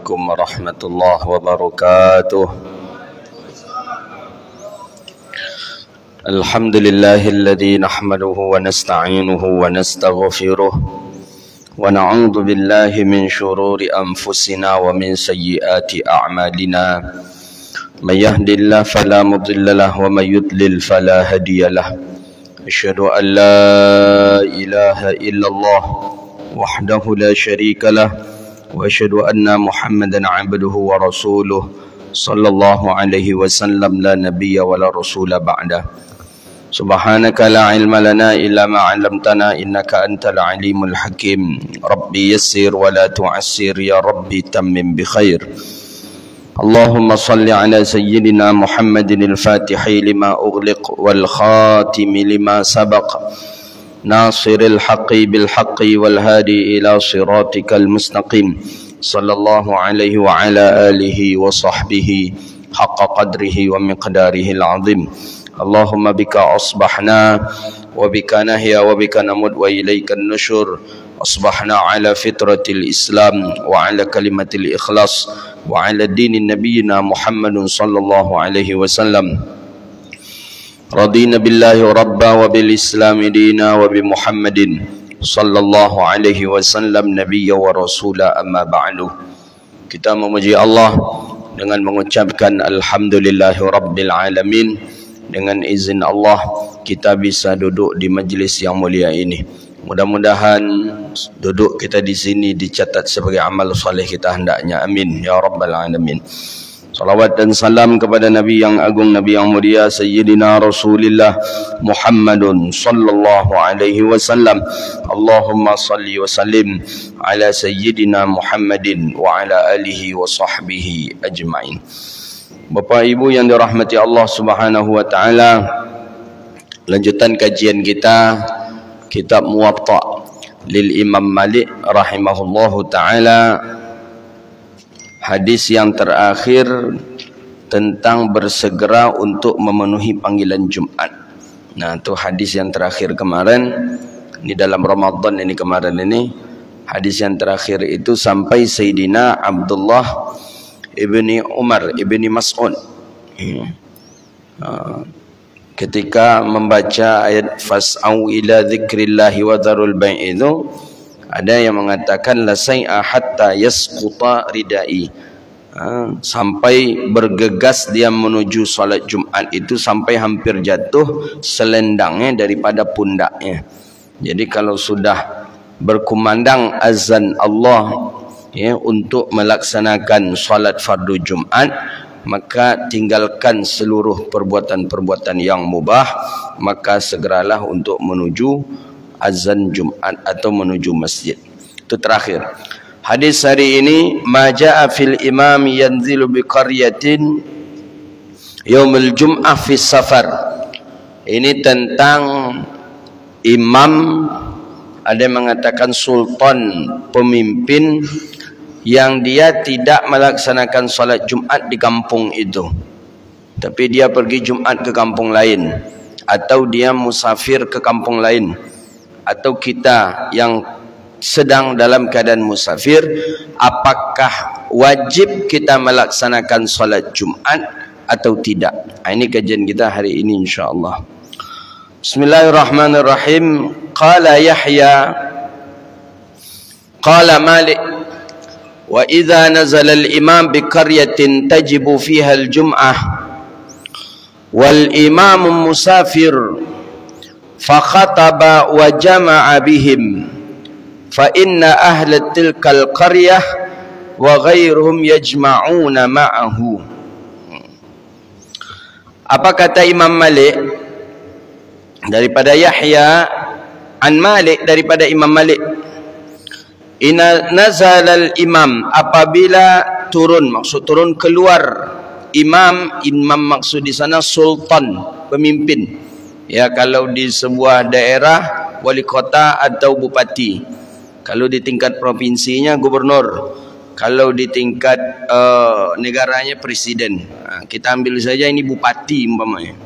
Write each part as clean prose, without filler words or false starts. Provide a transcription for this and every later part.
عليكم ورحمة الله وبركاته. الحمد لله الذي نحمده ونستعينه ونستغفره ونعوذ بالله من شرور أنفسنا ومن سيئات أعمالنا. من يهد الله فلا مضل له ومن يضلل فلا هادي له. أشهد أن لا إله إلا الله وحده لا شريك له وأشهد أن محمدا عبده ورسوله صلى الله عليه وسلم لا نبي ولا رسول بعده. سبحانك لا علم لنا إلا ما علمتنا إنك أنت العليم الحكيم. ربي يسر ولا تعسر يا ربي تمم بخير. اللهم صل على سيدنا محمد الفاتح لما أغلق والخاتم لما سبق ناصر الحق بالحق والهادي إلى صراطك المستقيم صلى الله عليه وعلى آله وصحبه حق قدره ومقداره العظيم. اللهم بك أصبحنا وبك نحيا وبك نموت وإليك النشور. أصبحنا على فطرة الإسلام وعلى كلمة الإخلاص وعلى دين نبينا محمد صلى الله عليه وسلم. رضينا بالله ربا وبالإسلام دينا وبمحمد صلى الله عليه وسلم نبيا ورسولا. أما بعد. Kita memuji Allah dengan mengucapkan alhamdulillahi rabbil alamin. Dengan izin Allah kita bisa duduk di majlis yang mulia ini. Mudah-mudahan duduk kita di sini dicatat sebagai amal soleh kita hendaknya. Amin ya rabbal alamin. Salawat dan salam kepada Nabi yang agung, Nabi yang mulia, Sayyidina Rasulullah Muhammadun sallallahu alaihi wasallam. Allahumma salli wa sallim ala Sayyidina Muhammadin wa ala alihi wa sahbihi ajma'in. Bapak Ibu yang dirahmati Allah Subhanahu wa taala, lanjutan kajian kita kitab Muwatta lil Imam Malik rahimahullahu taala. Hadis yang terakhir tentang bersegera untuk memenuhi panggilan Jumat. Nah, itu hadis yang terakhir kemarin. Ini dalam Ramadan ini kemarin ini. Hadis yang terakhir itu sampai Sayyidina Abdullah ibni Umar ibni Mas'ud ketika membaca ayat fas'au ila dzikrillahi wa dzarul bai' itu ada yang mengatakan la sai'a hatta yasquta ridai, sampai bergegas dia menuju salat Jumat itu sampai hampir jatuh selendangnya daripada pundaknya. Jadi kalau sudah berkumandang azan Allah ya, untuk melaksanakan salat fardu Jumat, maka tinggalkan seluruh perbuatan-perbuatan yang mubah, maka segeralah untuk menuju azan Jumat atau menuju masjid. Itu terakhir. Hadis hari ini maja'a fil imam yanzilu bi qaryatin yaumul jum'ah fi safar. Ini tentang imam, ada yang mengatakan sultan, pemimpin yang dia tidak melaksanakan salat Jumat di kampung itu, tapi dia pergi Jumat ke kampung lain, atau dia musafir ke kampung lain, atau kita yang sedang dalam keadaan musafir, apakah wajib kita melaksanakan salat Jumat atau tidak? Ini kajian kita hari ini insyaallah. Bismillahirrahmanirrahim. Qala Yahya qala Malik wa idza nazala al-imam bi qaryatin tajibu fiha al-jum'ah wal imam musafir fa khataba wa jama'a bihim fa inna ahla tilka al-qaryah wa ghairuhum yajma'una ma'ahu. Apa kata Imam Malik daripada Yahya an Malik daripada Imam Malik, Ina nazalal imam, apabila turun, maksud turun keluar imam, imam maksud di sana sultan, pemimpin. Ya, kalau di sebuah daerah wali kota atau bupati. Kalau di tingkat provinsinya gubernur. Kalau di tingkat negaranya presiden. Kita ambil saja ini bupati umpamanya.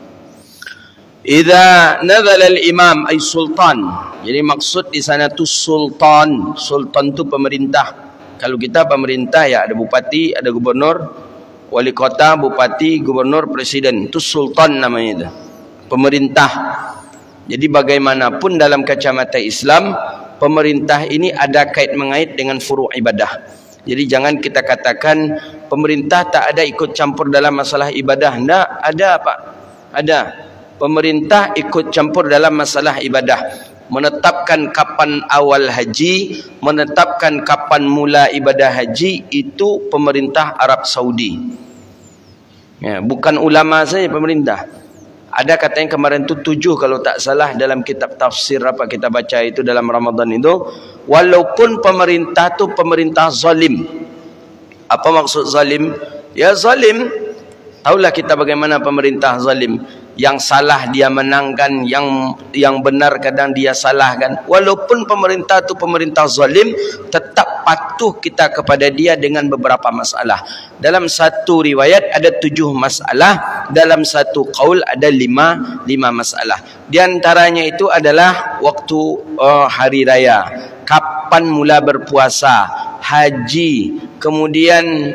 Idza nazala al-imam ay sultan. Jadi maksud di sana tu sultan. Sultan tu pemerintah. Kalau kita pemerintah ya ada bupati, ada gubernur, wali kota, bupati, gubernur, presiden. Itu sultan namanya itu. Pemerintah. Jadi bagaimanapun dalam kacamata Islam, pemerintah ini ada kait mengait dengan furu' ibadah. Jadi jangan kita katakan pemerintah tak ada ikut campur dalam masalah ibadah. Tidak, ada Pak. Ada. Pemerintah ikut campur dalam masalah ibadah. Menetapkan kapan awal haji, menetapkan kapan mula ibadah haji, itu pemerintah Arab Saudi. Ya, bukan ulama saja pemerintah. Ada katanya kemarin itu 7 kalau tak salah dalam kitab tafsir apa kita baca itu dalam Ramadan itu, walaupun pemerintah itu pemerintah zalim. Apa maksud zalim? Ya zalim. Tahulah kita bagaimana pemerintah zalim. Yang salah dia menangkan, yang benar kadang dia salahkan. Walaupun pemerintah itu pemerintah zalim, tetap patuh kita kepada dia dengan beberapa masalah. Dalam satu riwayat ada 7 masalah, dalam satu qaul ada 5 masalah. Di antaranya itu adalah waktu hari raya, kapan mula berpuasa, haji, kemudian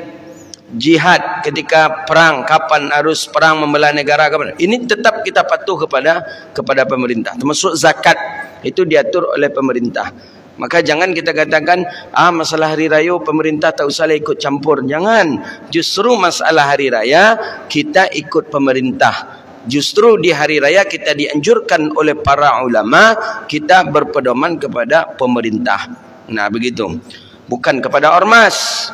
jihad ketika perang, kapan harus perang membela negara, kapan. Ini tetap kita patuh kepada pemerintah. Termasuk zakat itu diatur oleh pemerintah. Maka jangan kita katakan masalah hari raya pemerintah tak usah ikut campur. Jangan. Justru masalah hari raya kita ikut pemerintah. Justru di hari raya kita dianjurkan oleh para ulama kita berpedoman kepada pemerintah. Nah begitu. Bukan kepada ormas.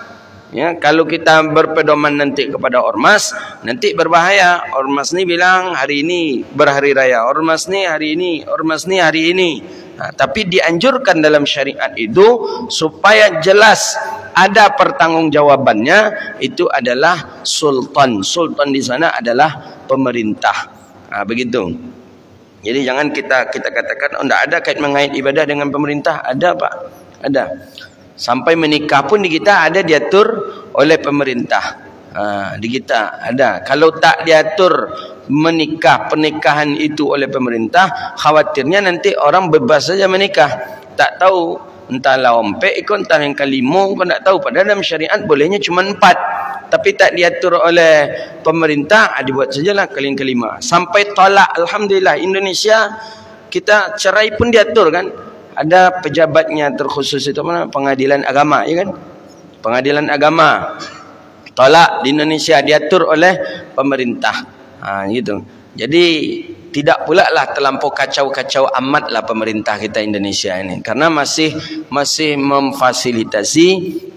Ya, kalau kita berpedoman nanti kepada ormas, nanti berbahaya. Ormas ni bilang hari ini berhari raya, ormas ni hari ini, ormas ni hari ini. Nah, tapi dianjurkan dalam syariat itu supaya jelas ada pertanggungjawabannya, itu adalah sultan. Sultan di sana adalah pemerintah. Nah, begitu. Jadi jangan kita katakan tidak ada kait mengait ibadah dengan pemerintah. Ada Pak, ada. Sampai menikah pun di kita ada diatur oleh pemerintah. Di kita ada. Kalau tak diatur pernikahan itu oleh pemerintah, khawatirnya nanti orang bebas saja menikah. Tak tahu entahlah ompek ikut entah yang kelima, kau tak tahu. Padahal dalam syariat bolehnya cuma 4. Tapi tak diatur oleh pemerintah, dibuat sajalah kali yang kelima. Sampai tolak, alhamdulillah Indonesia kita cerai pun diatur kan. Ada pejabatnya terkhusus itu mana? Pengadilan agama, ya kan? Pengadilan agama. Tolak di Indonesia diatur oleh pemerintah. Gitu. Jadi tidak pula lah terlampau kacau-kacau amat lah pemerintah kita Indonesia ini. Karena masih memfasilitasi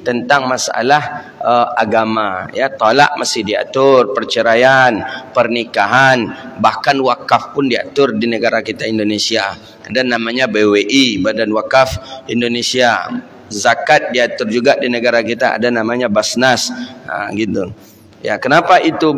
tentang masalah agama. Ya, tolak masih diatur, perceraian, pernikahan, bahkan wakaf pun diatur di negara kita Indonesia. Dan namanya BWI, Badan Wakaf Indonesia. Zakat diatur juga di negara kita, ada namanya Basnas. Gitu. Ya, kenapa itu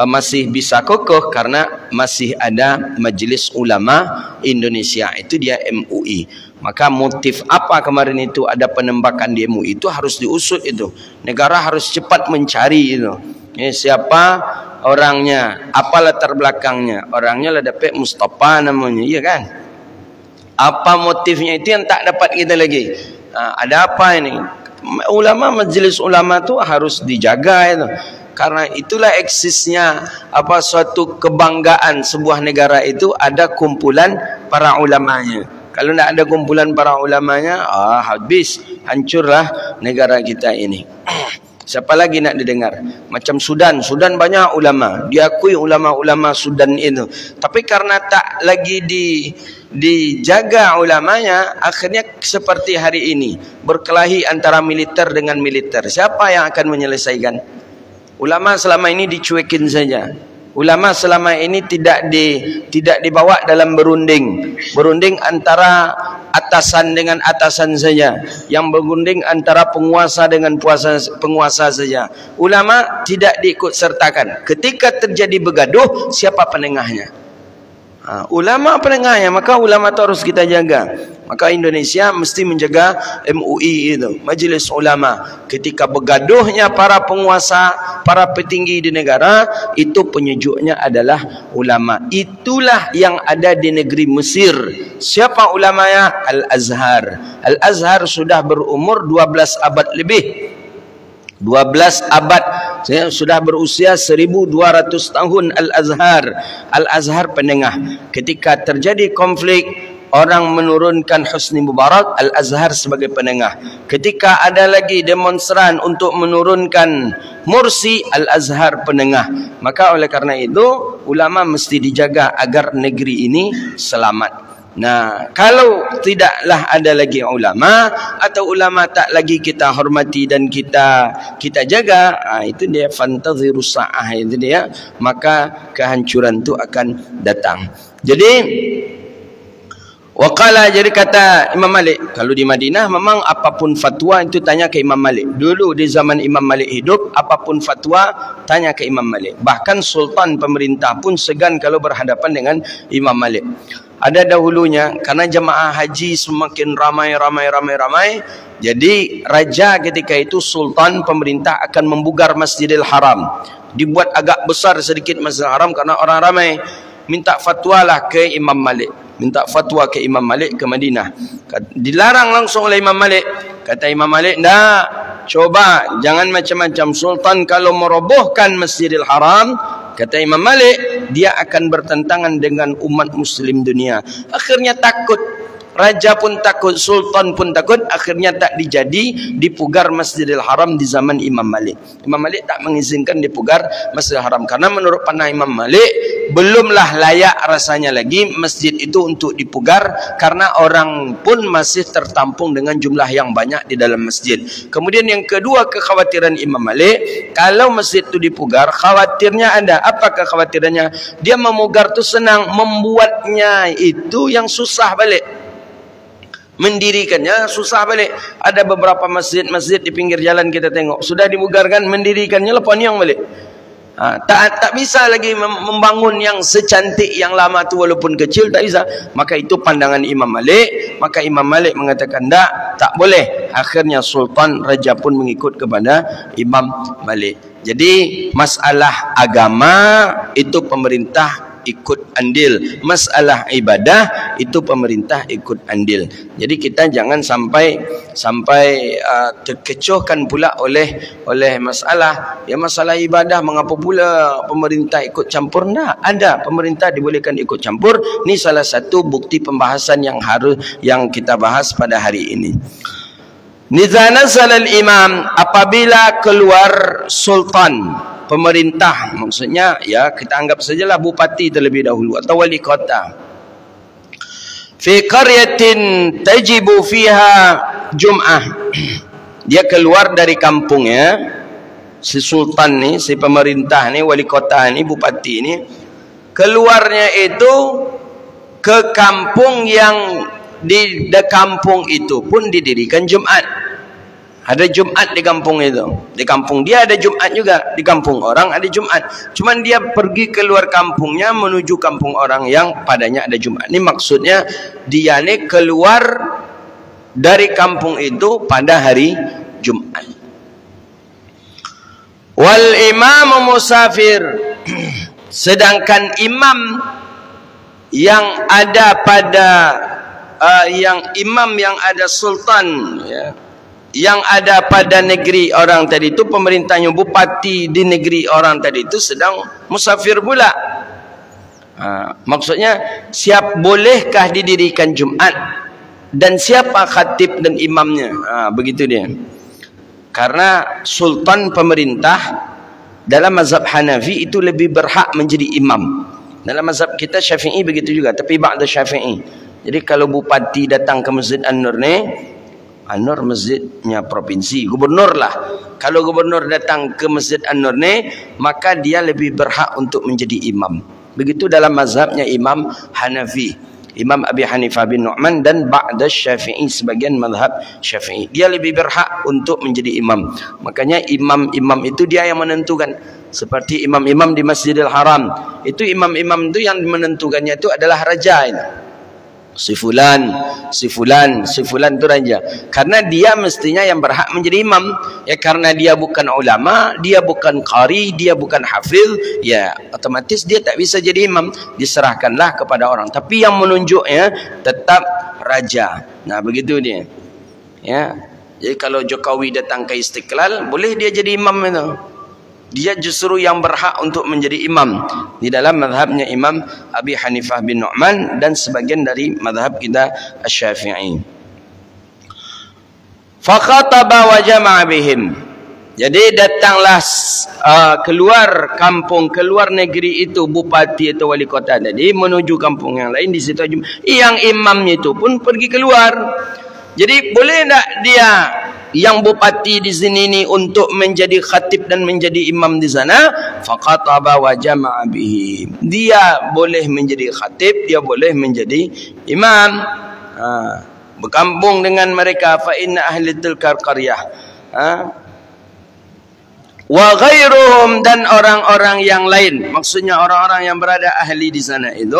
masih bisa kokoh? Karena masih ada Majelis Ulama Indonesia, itu dia MUI. Maka motif apa kemarin itu ada penembakan di MUI itu harus diusut itu. Negara harus cepat mencari itu. Siapa orangnya, apa latar belakangnya? Orangnya lah dapat Mustafa namanya, iya kan? Apa motifnya itu yang tak dapat kita lagi. Ada apa ini? Ulama, majelis ulama tu harus dijaga itu. Karena itulah eksisnya suatu kebanggaan sebuah negara itu ada kumpulan para ulamanya. Kalau tidak ada kumpulan para ulamanya, habis, hancurlah negara kita ini. Siapa lagi nak didengar? Macam Sudan. Sudan banyak ulama. Diakui ulama-ulama Sudan itu. Tapi karena tak lagi dijaga ulamanya, akhirnya seperti hari ini. Berkelahi antara militer dengan militer. Siapa yang akan menyelesaikan? Ulama selama ini dicuekin saja. Ulama selama ini tidak dibawa dalam berunding. Berunding antara atasan dengan atasan saja. Yang berunding antara penguasa dengan penguasa saja. Ulama tidak diikut sertakan. Ketika terjadi bergaduh, siapa penengahnya? Ulama penengahnya, maka ulama itu harus kita jaga. Maka Indonesia mesti menjaga MUI itu, Majelis Ulama. Ketika bergaduhnya para penguasa, para petinggi di negara, itu penyejuknya adalah ulama. Itulah yang ada di negeri Mesir. Siapa ulamanya? Al-Azhar. Al-Azhar sudah berumur 12 abad lebih. 12 abad, sudah berusia 1200 tahun Al-Azhar. Al-Azhar penengah. Ketika terjadi konflik, orang menurunkan Husni Mubarak, Al-Azhar sebagai penengah. Ketika ada lagi demonstran untuk menurunkan Mursi, Al-Azhar penengah. Maka oleh karena itu, ulama mesti dijaga agar negeri ini selamat. Nah, kalau tidaklah ada lagi ulama, atau ulama tak lagi kita hormati dan kita jaga, itu dia fantaziru sa'ah, itu dia, maka kehancuran itu akan datang. Jadi waqala, jadi kata Imam Malik, kalau di Madinah memang apapun fatwa itu tanya ke Imam Malik. Dulu di zaman Imam Malik hidup, apapun fatwa tanya ke Imam Malik. Bahkan sultan pemerintah pun segan kalau berhadapan dengan Imam Malik. Ada dahulunya, karena jemaah haji semakin ramai, jadi raja ketika itu, sultan pemerintah akan membugar Masjidil Haram. Dibuat agak besar sedikit Masjidil Haram karena orang ramai. Minta fatwa lah ke Imam Malik. Minta fatwa ke Imam Malik ke Madinah. Dilarang langsung oleh Imam Malik. Kata Imam Malik, "Ndak, coba jangan macam-macam. Sultan kalau merobohkan Masjidil Haram," kata Imam Malik, "dia akan bertentangan dengan umat muslim dunia." Akhirnya takut. Raja pun takut, sultan pun takut. Akhirnya tak dipugar Masjidil Haram di zaman Imam Malik. Imam Malik tak mengizinkan dipugar Masjidil Haram. Karena menurut pandang Imam Malik, belumlah layak rasanya lagi masjid itu untuk dipugar. Karena orang pun masih tertampung dengan jumlah yang banyak di dalam masjid. Kemudian yang kedua, kekhawatiran Imam Malik, kalau masjid itu dipugar, khawatirnya ada. Apa kekhawatirannya? Dia memugar itu senang, membuatnya itu yang susah balik. Mendirikannya susah balik. Ada beberapa masjid di pinggir jalan kita tengok, sudah dibugarkan, mendirikannya leponiang balik. Tak bisa lagi membangun yang secantik yang lama tu walaupun kecil, tak bisa. Maka itu pandangan Imam Malik. Maka Imam Malik mengatakan tak boleh. Akhirnya sultan, raja pun mengikut kepada Imam Malik. Jadi masalah agama itu pemerintah ikut andil, masalah ibadah itu pemerintah ikut andil. Jadi kita jangan sampai terkecohkan pula oleh masalah ibadah. Mengapa pula pemerintah ikut campur? Nah, ada pemerintah dibolehkan ikut campur. Ini salah satu bukti pembahasan yang kita bahas pada hari ini. Nizana salal imam, apabila keluar sultan, pemerintah, maksudnya ya kita anggap sajalah bupati terlebih dahulu atau wali kota. Fi qaryatin tajibu fiha jum'ah. Dia keluar dari kampungnya, si sultan ni, si pemerintah ni, wali kota ni, bupati ni, keluarnya itu ke kampung yang di kampung itu pun didirikan Jumat. Ada Jumat di kampung itu. Di kampung dia ada Jumat juga. Di kampung orang ada Jumat. Cuman dia pergi keluar kampungnya menuju kampung orang yang padanya ada Jumat. Ini maksudnya dia ni keluar dari kampung itu pada hari Jumat. Wal imam musafir. Sedangkan imam yang ada pada imam yang ada sultan, ya, yang ada pada negeri orang tadi itu, pemerintahnya bupati di negeri orang tadi itu sedang musafir pula. Maksudnya bolehkah didirikan Jumat dan siapa khatib dan imamnya? Begitu dia. Karena sultan pemerintah dalam mazhab Hanafi itu lebih berhak menjadi imam. Dalam mazhab kita Syafi'i begitu juga, tapi ba'da Syafi'i. Jadi kalau bupati datang ke Masjid An-Nur ni, An-Nur masjidnya provinsi, gubernur lah. Kalau gubernur datang ke Masjid An-Nur ni, maka dia lebih berhak untuk menjadi imam. Begitu dalam mazhabnya Imam Hanafi. Imam Abi Hanifah bin Nu'man dan ba'da Syafi'i, sebagian mazhab Syafi'i. Dia lebih berhak untuk menjadi imam. Makanya imam-imam itu dia yang menentukan. Seperti imam-imam di Masjidil Haram. Itu imam-imam itu yang menentukannya itu adalah raja ini. Si fulan itu raja. Karena dia mestinya yang berhak menjadi imam. Ya karena dia bukan ulama, dia bukan qari, dia bukan hafiz, ya otomatis dia tak bisa jadi imam. Diserahkanlah kepada orang. Tapi yang menunjuknya tetap raja. Nah, begitu dia. Ya. Jadi kalau Jokowi datang ke Istiqlal, boleh dia jadi imam itu. Dia justru yang berhak untuk menjadi imam di dalam mazhabnya Imam Abi Hanifah bin Nu'man dan sebagian dari mazhab kita Asy-Syafi'i. Faqataba wa jama'a bihim. Jadi datanglah keluar kampung, keluar negeri itu bupati atau wali kota tadi menuju kampung yang lain, di situ yang imamnya itu pun pergi keluar. Jadi boleh tak dia yang bupati di sini ini untuk menjadi khatib dan menjadi imam di sana? Faqataba wa jama'a bihi. Dia boleh menjadi khatib, dia boleh menjadi imam. Berkampung dengan mereka. Fa inna ahli tilkal qaryah. Wa ghairuhum, dan orang-orang yang lain. Maksudnya orang-orang yang berada ahli di sana itu,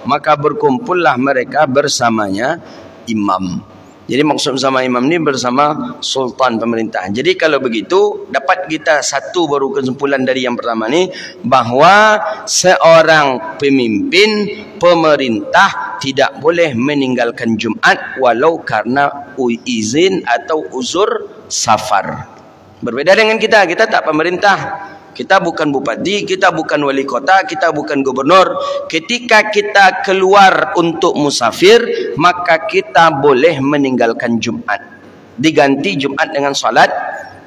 maka berkumpullah mereka bersamanya imam. Jadi maksud bersama imam ni bersama sultan pemerintah. Jadi kalau begitu dapat kita satu baru kesimpulan dari yang pertama ni, bahawa seorang pemimpin pemerintah tidak boleh meninggalkan Jumat walau karena izin atau uzur safar. Berbeda dengan kita tak pemerintah. Kita bukan bupati, kita bukan wali kota, kita bukan gubernur. Ketika kita keluar untuk musafir, maka kita boleh meninggalkan Jumat. Diganti Jumat dengan salat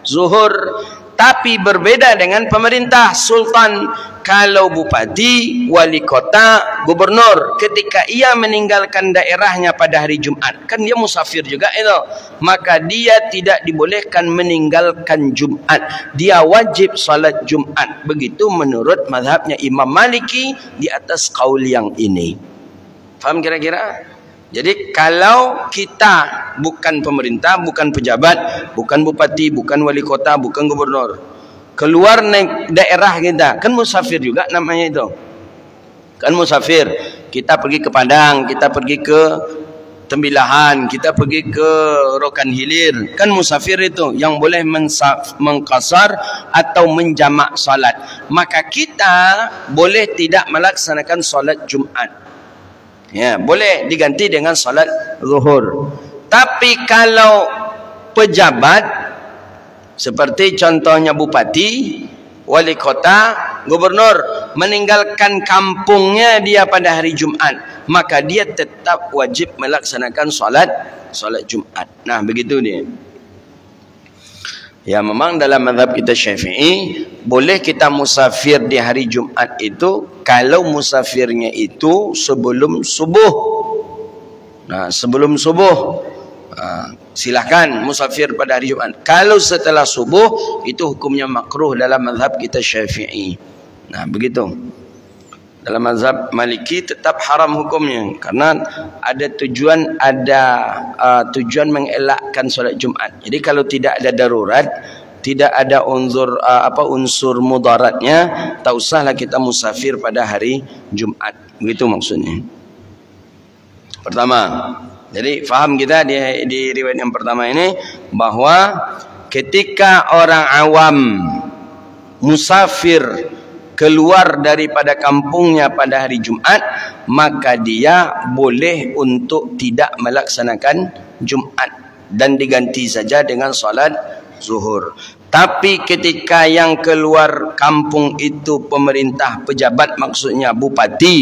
zuhur. Tapi berbeda dengan pemerintah, sultan. Kalau bupati, wali kota, gubernur, ketika ia meninggalkan daerahnya pada hari Jumat, kan dia musafir juga itu, maka dia tidak dibolehkan meninggalkan Jumat. Dia wajib salat Jumat. Begitu menurut mazhabnya Imam Maliki di atas qaul yang ini. Faham kira-kira? Jadi kalau kita bukan pemerintah, bukan pejabat, bukan bupati, bukan wali kota, bukan gubernur, keluar daerah kita, kan musafir juga namanya itu. Kan musafir. Kita pergi ke Padang, kita pergi ke Tembilahan, kita pergi ke Rokan Hilir, kan musafir itu yang boleh mengqasar atau menjamak salat. Maka kita boleh tidak melaksanakan salat Jumat. Ya, boleh diganti dengan salat zuhur. Tapi kalau pejabat seperti contohnya bupati, wali kota, gubernur meninggalkan kampungnya dia pada hari Jumat, maka dia tetap wajib melaksanakan salat Jumat. Nah, begitu dia. Ya, memang dalam mazhab kita Syafi'i boleh kita musafir di hari Jumat itu kalau musafirnya itu sebelum subuh. Nah, sebelum subuh silahkan musafir pada hari Jumat. Kalau setelah subuh itu hukumnya makruh dalam mazhab kita Syafi'i. Nah, begitu. Dalam mazhab Maliki tetap haram hukumnya karena ada tujuan mengelakkan solat Jumat. Jadi kalau tidak ada darurat, tidak ada unsur mudaratnya, tak usahlah kita musafir pada hari Jumat. Begitu maksudnya. Pertama, jadi faham kita di riwayat yang pertama ini bahwa ketika orang awam musafir keluar daripada kampungnya pada hari Jumat, maka dia boleh untuk tidak melaksanakan Jumat dan diganti saja dengan salat zuhur. Tapi ketika yang keluar kampung itu pemerintah, pejabat, maksudnya bupati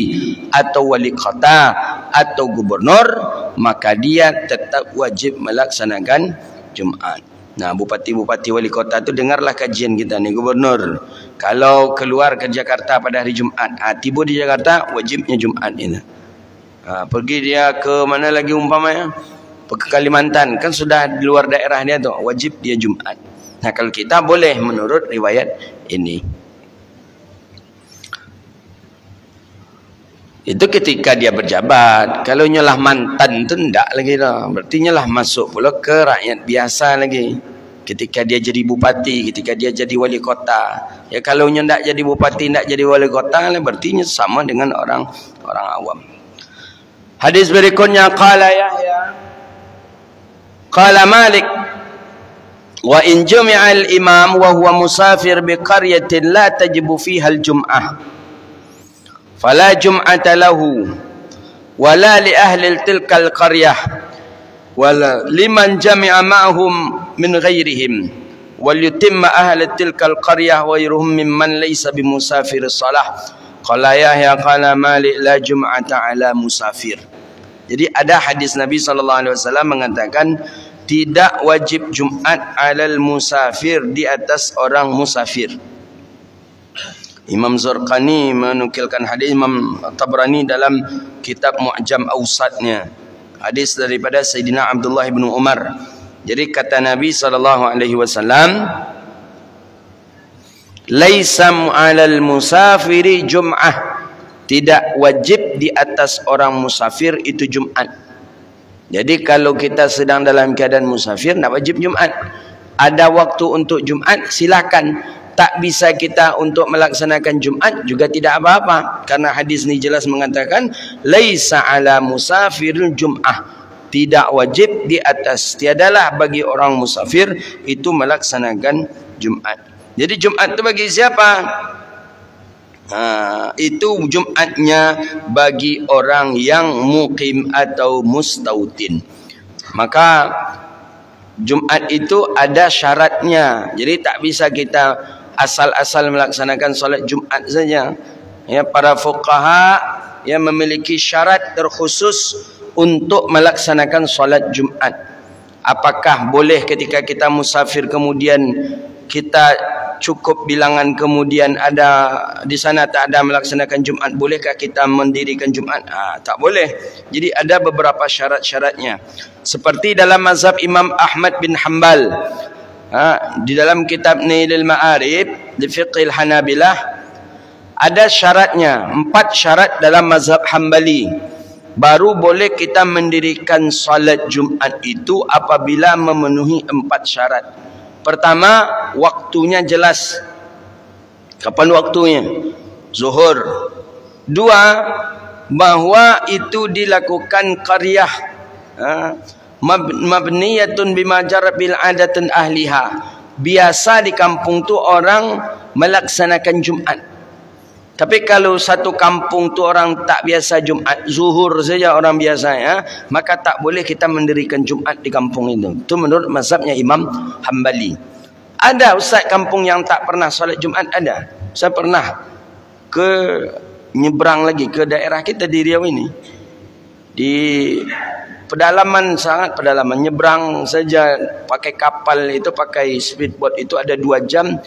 atau wali kota atau gubernur, maka dia tetap wajib melaksanakan Jumat. Nah, bupati-bupati wali kota tu dengarlah kajian kita ni, gubernur. Kalau keluar ke Jakarta pada hari Jumat, tiba di Jakarta, wajibnya Jumat ini. Pergi dia ke mana lagi umpamanya? Ke Kalimantan, kan sudah di luar daerah dia tu, wajib dia Jumat. Nah, kalau kita boleh menurut riwayat ini. Itu ketika dia berjabat. Kalau nyalah mantan tu ndak lagi dah. Berarti nyalah masuk pula ke rakyat biasa lagi. Ketika dia jadi bupati, ketika dia jadi wali kota. Ya kalau ndak jadi bupati, ndak jadi wali kota, berarti sama dengan orang awam. Hadis berikutnya, qala Yahya qala Malik wa in jumi'a al-imam wa huwa musafir bi qaryatin la tajibu fiha al-jum'ah fala jum'ata lahu wala li ahli tilka al-qaryah wala liman jami'a ma'hum min ghairihim wal yutimma ahli tilka al-qaryah wa yuruhum mimman laysa bimusafir salah. Qala Yahya qala Malik la jum'ata ala musafir. Jadi ada hadis Nabi SAW mengatakan tidak wajib Jumat alal musafir, di atas orang musafir. Imam Zarqani menukilkan hadis, Imam Tabrani dalam kitab Mu'jam Awsatnya, hadis daripada Sayyidina Abdullah bin Umar. Jadi kata Nabi SAW, laisa 'alal musafiri jum'ah, tidak wajib di atas orang musafir itu Jumat. Jadi kalau kita sedang dalam keadaan musafir, tak wajib Jumat. Ada waktu untuk Jumat, silakan. Tak bisa kita untuk melaksanakan Jumat juga tidak apa-apa. Karena hadis ini jelas mengatakan laisa 'ala musafiril jum'ah, tidak wajib di atas, tiadalah bagi orang musafir itu melaksanakan Jumat. Jadi Jumat itu bagi siapa? Itu Jumatnya bagi orang yang mukim atau mustautin. Maka Jumat itu ada syaratnya. Jadi tak bisa kita asal-asal melaksanakan solat Jumat saja. Ya, para fuqaha yang memiliki syarat terkhusus untuk melaksanakan solat Jumat. Apakah boleh ketika kita musafir kemudian kita cukup bilangan kemudian ada di sana tak ada melaksanakan Jumat, bolehkah kita mendirikan Jumat? Tak boleh. Jadi ada beberapa syarat-syaratnya. Seperti dalam mazhab Imam Ahmad bin Hanbal, di dalam kitab Nailul Ma'arif di Fiqhil Hanabilah ada syaratnya, 4 syarat dalam mazhab Hanbali. Baru boleh kita mendirikan salat Jumat itu apabila memenuhi 4 syarat. Pertama, waktunya jelas. Kapan waktunya? Zuhur. 2, bahwa itu dilakukan qaryah mabniyatun bima jarab bil adatun ahliha. Biasa di kampung tu orang melaksanakan Jumat. Tapi kalau satu kampung tu orang tak biasa Jumat, zuhur saja orang biasa, ya, maka tak boleh kita mendirikan Jumat di kampung itu. Itu menurut mazhabnya Imam Hanbali. Ada ustaz kampung yang tak pernah solat Jumat, ada. Saya pernah ke nyebrang lagi ke daerah kita di Riau ini. Di pedalaman, sangat pedalaman, nyebrang saja pakai kapal itu, pakai speedboat itu ada 2 jam.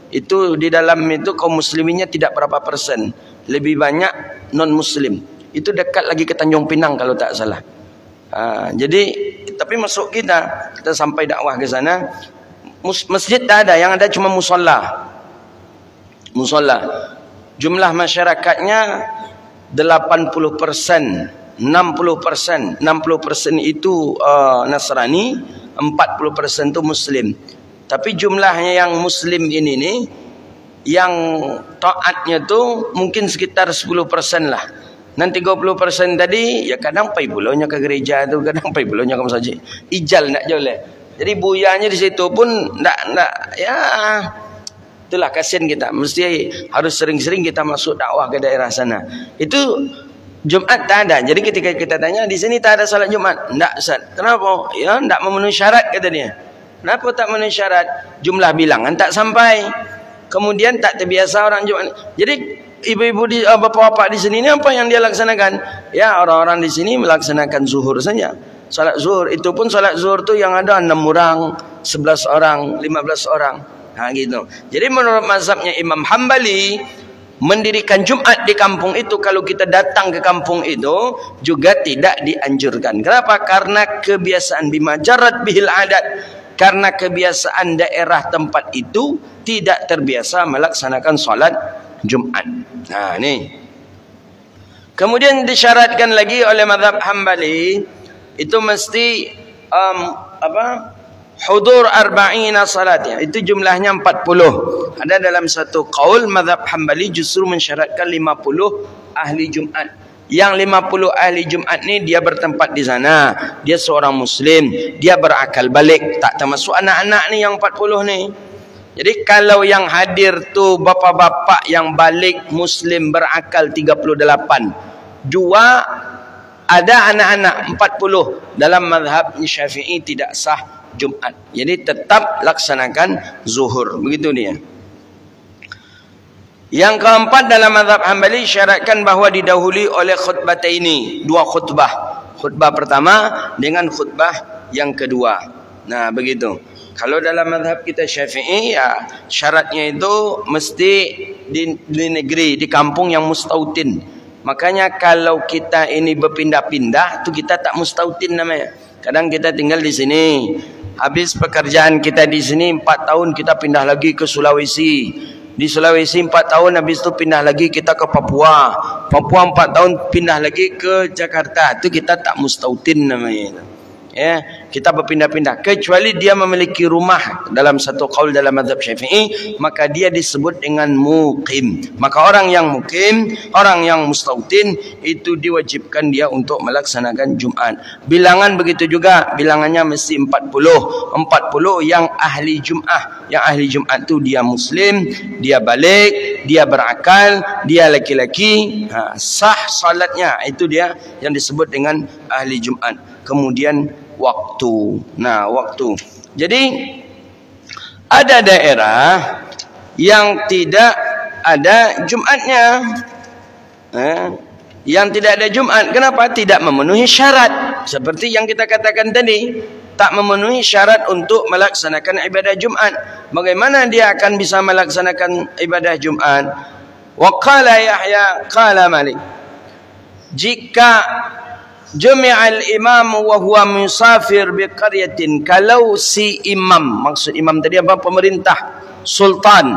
Itu di dalam itu kaum musliminnya tidak berapa persen, lebih banyak non muslim. Itu dekat lagi ke Tanjung Pinang kalau tak salah. Jadi tapi masuk kita sampai dakwah ke sana, masjid tak ada, yang ada cuma musola. Jumlah masyarakatnya 80%, 60% itu Nasrani, 40% itu Muslim. Tapi jumlahnya yang Muslim ini nih, yang taatnya tu mungkin sekitar 10% lah. Dan 30% tadi, ya kadang pai pulaunya ke gereja tu, kadang pai pulaunya ke masjid. Ijal nak joleh. Jadi buyanya di situ pun ndak ya. Itulah kasihan kita. Mesti harus sering-sering kita masuk dakwah ke daerah sana. Itu Jumat tak ada. Jadi ketika kita tanya, di sini tak ada salat Jumat. Ndak, Ustaz. Kenapa? Ya, ndak memenuhi syarat kata dia. Kenapa tak memenuhi syarat? Jumlah bilangan tak sampai. Kemudian tak terbiasa orang Jumat. Jadi ibu-ibu di bapak-bapak di sini ni apa yang dia laksanakan? Ya, orang-orang di sini melaksanakan zuhur saja. Salat zuhur itu pun salat zuhur tu yang ada 6 orang, 11 orang, 15 orang. Gitu. Jadi menurut mazhabnya Imam Hanbali, mendirikan Jumat di kampung itu, kalau kita datang ke kampung itu juga tidak dianjurkan. Kenapa? Karena kebiasaan bimajarat bihil adat. Karena kebiasaan daerah tempat itu tidak terbiasa melaksanakan salat Jumat. Nah, ni. Kemudian disyaratkan lagi oleh mazhab Hambali itu mesti hudur arba'ina salat ya. Itu jumlahnya 40. Ada dalam satu qaul mazhab Hambali justru mensyaratkan 50 ahli Jumat. Yang 50 ahli Jumat ni dia bertempat di sana, dia seorang muslim, dia berakal balik, tak termasuk anak-anak ni yang 40 ni. Jadi kalau yang hadir tu bapa-bapa yang balik muslim berakal 38, dua ada anak-anak 40, dalam mazhab Syafi'i tidak sah Jumat. Jadi tetap laksanakan zuhur. Begitu dia. Yang keempat dalam mazhab Hambali syaratkan bahawa didahului oleh khutbataini, dua khutbah. Khutbah pertama dengan khutbah yang kedua. Nah, begitu. Kalau dalam mazhab kita Syafi'i ya syaratnya itu mesti di negeri, di kampung yang mustautin. Makanya kalau kita ini berpindah-pindah tu kita tak mustautin namanya. Kadang kita tinggal di sini, habis pekerjaan kita di sini 4 tahun kita pindah lagi ke Sulawesi. Di Sulawesi 4 tahun, habis itu pindah lagi kita ke Papua. Papua 4 tahun pindah lagi ke Jakarta. Itu kita tak mustautin namanya. Ya, kita berpindah-pindah kecuali dia memiliki rumah dalam satu qaul dalam mazhab Syafi'i, maka dia disebut dengan muqim. Maka orang yang muqim, orang yang mustautin itu diwajibkan dia untuk melaksanakan Jumat. Bilangan begitu juga, bilangannya mesti 40. 40 yang ahli Jumat. Yang ahli Jumat tu dia muslim, dia balik, dia berakal, dia laki-laki, sah salatnya. Itu dia yang disebut dengan ahli Jumat. Kemudian waktu. Nah, waktu. Jadi ada daerah yang tidak ada Jumatnya. Yang tidak ada Jumat. Kenapa? Tidak memenuhi syarat. Seperti yang kita katakan tadi, tak memenuhi syarat untuk melaksanakan ibadah Jumat. Bagaimana dia akan bisa melaksanakan ibadah Jumat? Wa qala Yahya qala Malik. Jika Jumi'al imam wa huwa musafir bi qaryatin, kalau si imam, maksud imam tadi apa? Pemerintah, sultan,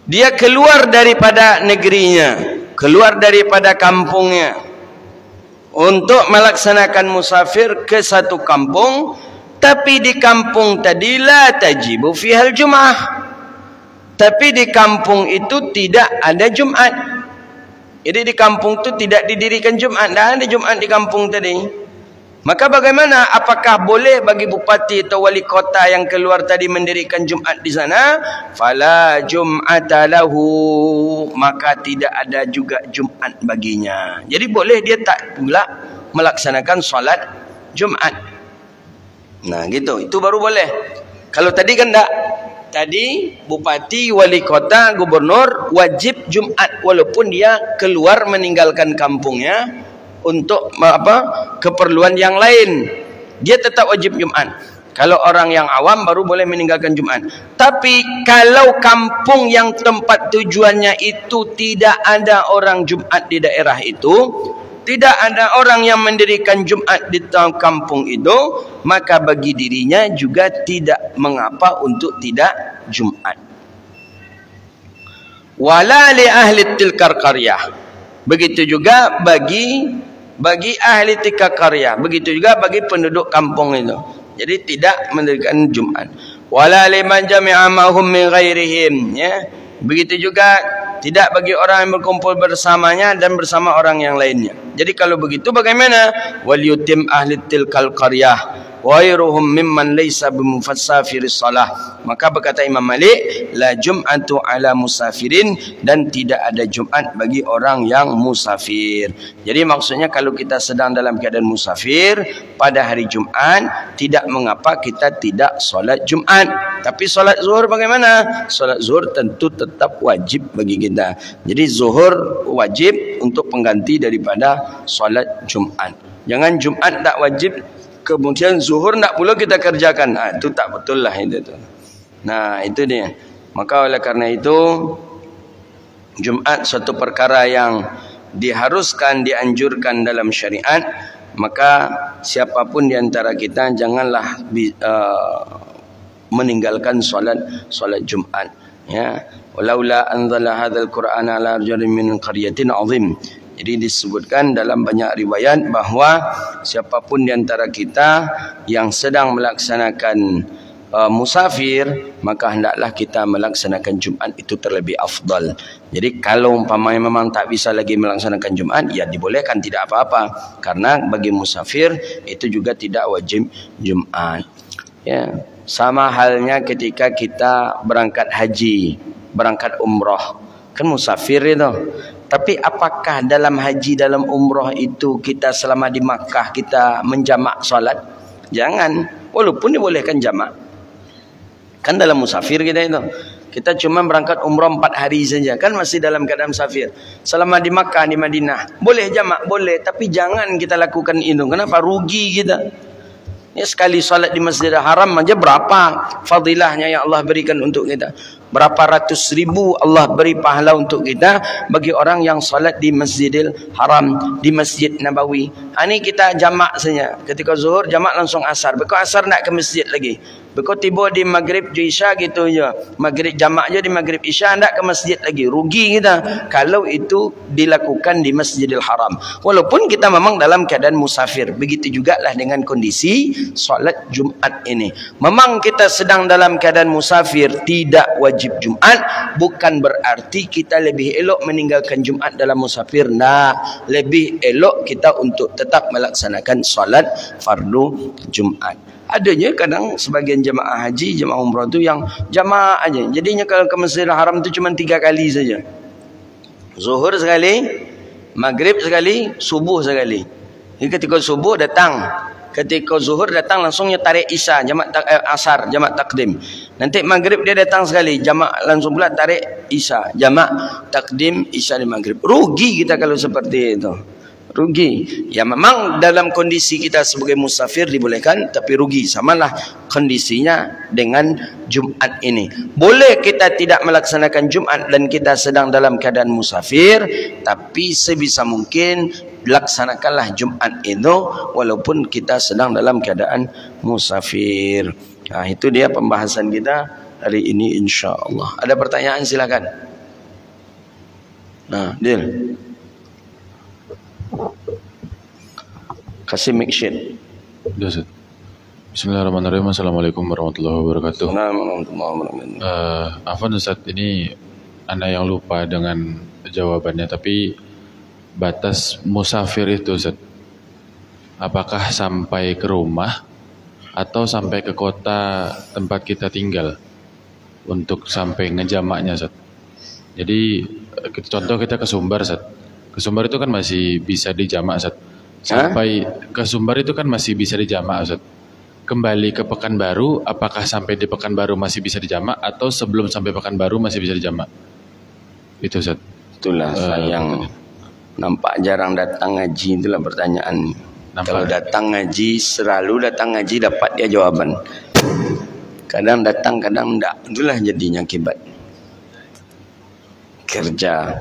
dia keluar daripada negerinya, keluar daripada kampungnya untuk melaksanakan musafir ke satu kampung, tapi di kampung tadi la tajibu fihal Jum'ah, tapi di kampung itu tidak ada Jumat. Jadi di kampung itu tidak didirikan Jumat, dan ada Jumat di kampung tadi. Maka bagaimana? Apakah boleh bagi bupati atau wali kota yang keluar tadi mendirikan Jumat di sana? Fala Jum'ata lahu, maka tidak ada juga Jumat baginya. Jadi boleh dia tak pula melaksanakan solat Jumat. Nah, gitu. Itu baru boleh. Kalau tadi kan tak. Tadi bupati, wali kota, gubernur wajib Jumat walaupun dia keluar meninggalkan kampungnya untuk keperluan yang lain. Dia tetap wajib Jumat. Kalau orang yang awam baru boleh meninggalkan Jumat. Tapi kalau kampung yang tempat tujuannya itu tidak ada orang Jumat di daerah itu, tidak ada orang yang mendirikan Jumat di kampung itu, maka bagi dirinya juga tidak mengapa untuk tidak Jumat. Wala li ahli tilkar qaryah. Begitu juga bagi ahli tilkar qaryah. Begitu juga bagi penduduk kampung itu. Jadi tidak mendirikan Jumat. Wala liman jami'a ma'hum min ghairihim, ya. Begitu juga tidak bagi orang yang berkumpul bersamanya dan bersama orang yang lainnya. Jadi kalau begitu bagaimana? Wal yutim ahli tilkal qaryah wairuhum mimman laysa bimufassiris salah. Maka berkata Imam Malik, la jum'atu ala musafirin, dan tidak ada Jumat bagi orang yang musafir. Jadi maksudnya kalau kita sedang dalam keadaan musafir pada hari Jumat, tidak mengapa kita tidak solat Jumat. Tapi solat zuhur bagaimana? Solat zuhur tentu tetap wajib bagi kita. Jadi zuhur wajib untuk pengganti daripada solat Jumat. Jangan Jumat tak wajib kemudian zuhur nak pula kita kerjakan. Itu tak betul lah itu tu. Nah, itu dia. Maka oleh karena itu Jumat suatu perkara yang diharuskan, dianjurkan dalam syariat. Maka siapapun di antara kita janganlah meninggalkan solat Jumat. Ya, walaula anzala hadzal qur'ana ala rajulin min qaryatin azim. Jadi disebutkan dalam banyak riwayat bahawa siapapun di antara kita yang sedang melaksanakan musafir, maka hendaklah kita melaksanakan Jumat itu terlebih afdal. Jadi kalau umpamanya memang tak bisa lagi melaksanakan Jumat, ya dibolehkan, tidak apa-apa, karena bagi musafir itu juga tidak wajib Jumat. Ya, sama halnya ketika kita berangkat haji, berangkat umrah, kan musafir itu. Tapi apakah dalam haji, dalam umrah itu kita selama di Makkah kita menjamak solat? Jangan, walaupun dibolehkan jamak. Kan dalam musafir kita itu. Kita cuma berangkat umrah 4 hari saja, kan masih dalam keadaan musafir. Selama di Makkah, di Madinah, boleh jamak, boleh, tapi jangan kita lakukan itu. Kenapa? Rugi kita. Ya, sekali salat di Masjidil Haram aja berapa fadilahnya yang Allah berikan untuk kita. Berapa ratus ribu Allah beri pahala untuk kita bagi orang yang salat di Masjidil Haram, di Masjid Nabawi. Ini kita jamak saja. Ketika zuhur jamak langsung asar. Bekau asar nak ke masjid lagi. Bekau tiba di maghrib di isya gitu je. Maghrib jamak je di maghrib isya, nak ke masjid lagi. Rugi kita kalau itu dilakukan di Masjidil Haram. Walaupun kita memang dalam keadaan musafir. Begitu jugalah dengan kondisi solat Jumat ini. Memang kita sedang dalam keadaan musafir, tidak wajib Jumat, bukan berarti kita lebih elok meninggalkan Jumat dalam musafir. Nah, lebih elok kita untuk tetap melaksanakan solat fardu Jumat. Adanya kadang sebagian jemaah haji, jemaah umrah tu yang jamaah aja. Jadinya kalau ke Masjidil Haram tu cuma 3 kali saja. Zuhur sekali, maghrib sekali, subuh sekali. Jadi ketika subuh datang, ketika zuhur datang langsungnya tarik isya, jamak asar, jamak takdim. Nanti maghrib dia datang sekali, jamak langsung pula tarik isya, jamak takdim isya di maghrib. Rugi kita kalau seperti itu. Rugi. Ya memang dalam kondisi kita sebagai musafir dibolehkan, tapi rugi. Samalah kondisinya dengan Jumat ini. Boleh kita tidak melaksanakan Jumat dan kita sedang dalam keadaan musafir, tapi sebisa mungkin laksanakanlah Jumat itu walaupun kita sedang dalam keadaan musafir. Nah, itu dia pembahasan kita hari ini insya-Allah. Ada pertanyaan silakan. Nah, Dil. Kasih mic sheet. Bismillahirrahmanirrahim. Assalamualaikum warahmatullahi wabarakatuh. Afwan Ustaz, ini Anda yang lupa dengan jawabannya, tapi batas musafir itu Ustaz, apakah sampai ke rumah atau sampai ke kota tempat kita tinggal untuk sampai ngejamaknya Ustaz? Jadi contoh kita ke Sumbar Ustaz. Ke Sumbar itu kan masih bisa dijamak Ustaz. Sampai ke Sumbar itu kan masih bisa dijamak Ustaz. Kembali ke Pekanbaru, apakah sampai di Pekanbaru masih bisa dijamak atau sebelum sampai Pekanbaru masih bisa dijamak? Itu Ustaz. Itulah sayang. Nampak jarang datang ngaji, itulah pertanyaan. Kalau datang ngaji, selalu datang ngaji dapat dia jawaban. Kadang datang, kadang enggak. Itulah jadinya akibat. Kerja.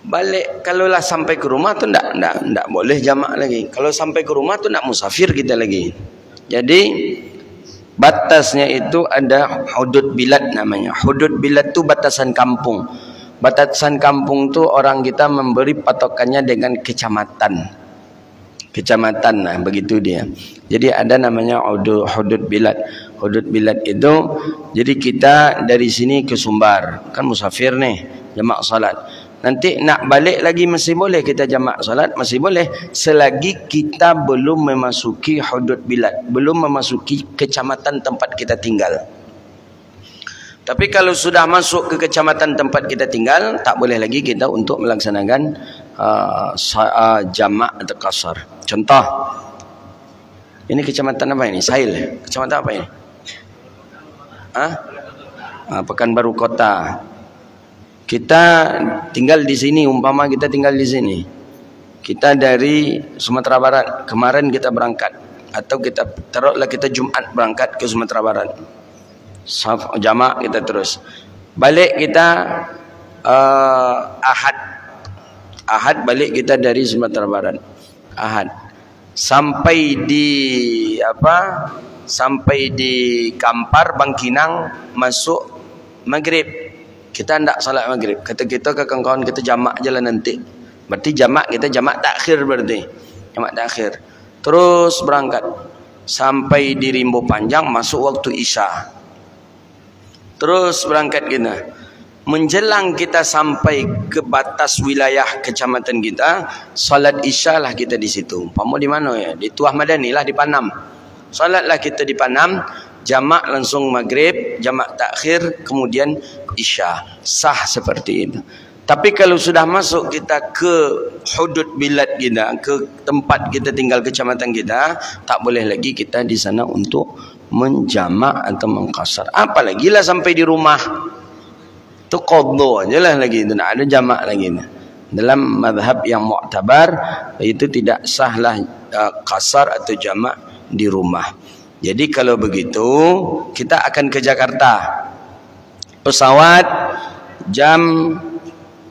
Balik, kalaulah sampai ke rumah tu enggak boleh jamak lagi. Kalau sampai ke rumah tu enggak musafir kita lagi. Jadi batasnya itu ada hudud bilad namanya. Hudud bilad tu batasan kampung. Batasan kampung tu orang kita memberi patokannya dengan kecamatan. Kecamatan, nah begitu dia. Jadi ada namanya hudud bilad. Hudud bilad itu, jadi kita dari sini ke Sumbar, kan musafir nih, jamak salat. Nanti nak balik lagi masih boleh kita jamak salat, masih boleh selagi kita belum memasuki hudud bilad, belum memasuki kecamatan tempat kita tinggal. Tapi kalau sudah masuk ke kecamatan tempat kita tinggal, tak boleh lagi kita untuk melaksanakan jamak atau qasar. Contoh, ini kecamatan apa ini? Sahil. Kecamatan apa ini? Pekanbaru Kota. Kita tinggal di sini, umpama kita tinggal di sini. Kita dari Sumatera Barat, kemarin kita berangkat, atau kita taruhlah kita Jumat berangkat ke Sumatera Barat. Jamak kita terus. Balik kita Ahad balik kita dari Sumatera Barat. Ahad. Sampai di Sampai di Kampar, Bangkinang, masuk maghrib. Kita hendak salat maghrib. Kata kita ke kawan-kawan kita jamak je lah nanti. Berarti jamak kita jamak takhir berarti. Jamak takhir. Terus berangkat. Sampai di Rimbo Panjang masuk waktu Isya. Terus berangkat kita. Menjelang kita sampai ke batas wilayah kecamatan kita, salat Isya lah kita di situ. Umpama di mana ya? Di Tuah Madani lah, di Panam. Salatlah kita di Panam, jamak langsung maghrib, jamak takhir, kemudian Isya. Sah seperti itu. Tapi kalau sudah masuk kita ke hudud bilad kita, ke tempat kita tinggal, kecamatan kita, tak boleh lagi kita di sana untuk menjamak atau mengqasar. Apalagi lah sampai di rumah. Itu qadha aja lah lagi, itu nak ada jamak lagi. Dalam mazhab yang mu'tabar itu tidak sahlah qasar atau jamak di rumah. Jadi kalau begitu kita akan ke Jakarta. Pesawat jam